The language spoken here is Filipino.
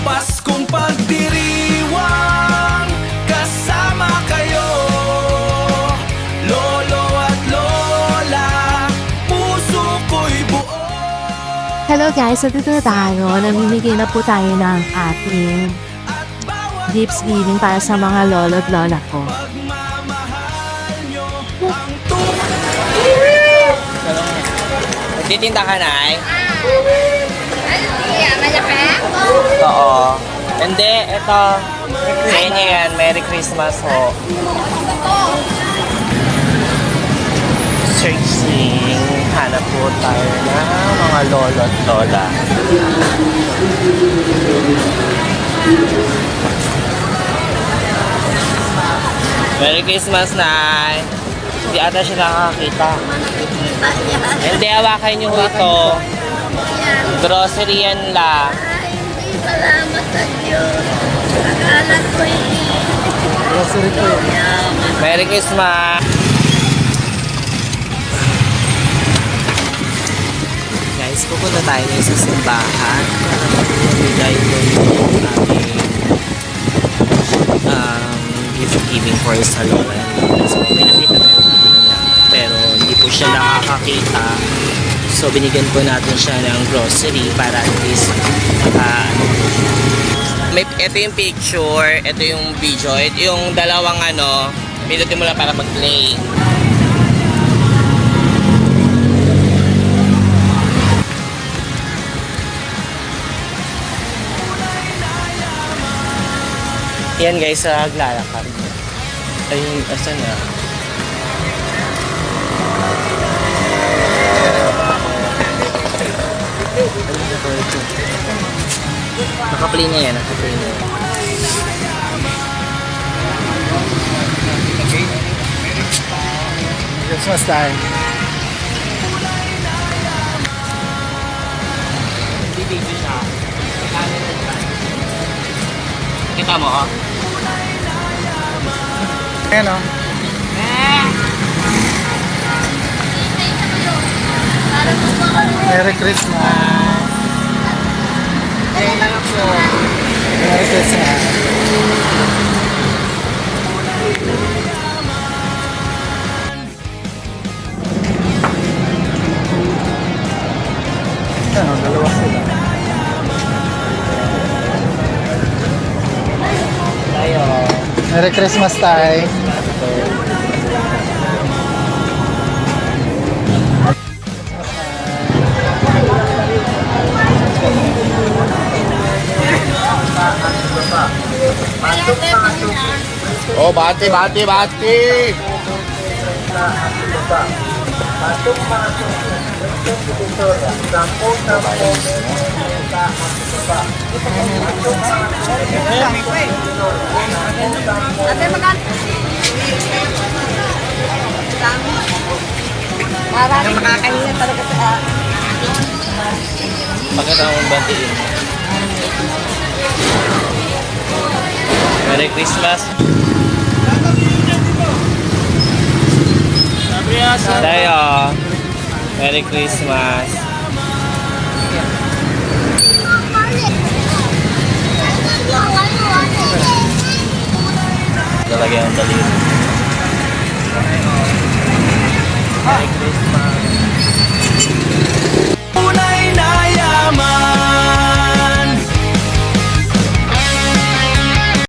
Paskong pagdiriwang kasama kayo, lolo at lola, puso ko'y buo. Hello guys, so dito na tayo. Namimigay na po tayo ng ating gifts giving para sa mga lolo at lola ko. Pagmamahal nyo ang Nagtitinda ka na ay? Malaki? Oo. Hindi, ito. Sa inyo yan. Merry Christmas ho. Searching. Hanap po tayo ng mga lolo at lola. Merry Christmas, Nay. Hindi ata siya nakakakita. Hindi, hawakan niyo ho ito. Grocery yan la. Ay, hindi. Salamat sa Diyos. Akala ko hindi. Grocery ko. Merry Christmas. Guys, pupunta tayo ngayon sa simbahan para magbigay ko yung aming gift giving for sa lola. So, pinakita tayo kanina. Pero hindi po siya nakakakita. So, binigyan po natin siya ng grocery para at least ito yung picture, ito yung video, ito yung dalawang pinutin mo lang para mag-play. Yan guys, sa aglalakad. Ayun, asan na? Naka-play na yan, naka-play na yan. Christmas time. Hindi siya. Kita mo, oh. Ayan o. Merry Christmas. Merry Christmas. Ano, dalawa sila. Tayo. Merry Christmas tayo. Oh, bati. Ate, makan. Marami makakahinga talaga sa... Pagkata mong batiin. Merry Christmas. Tayo. Merry Christmas. Talaga yung daliri. Merry Christmas.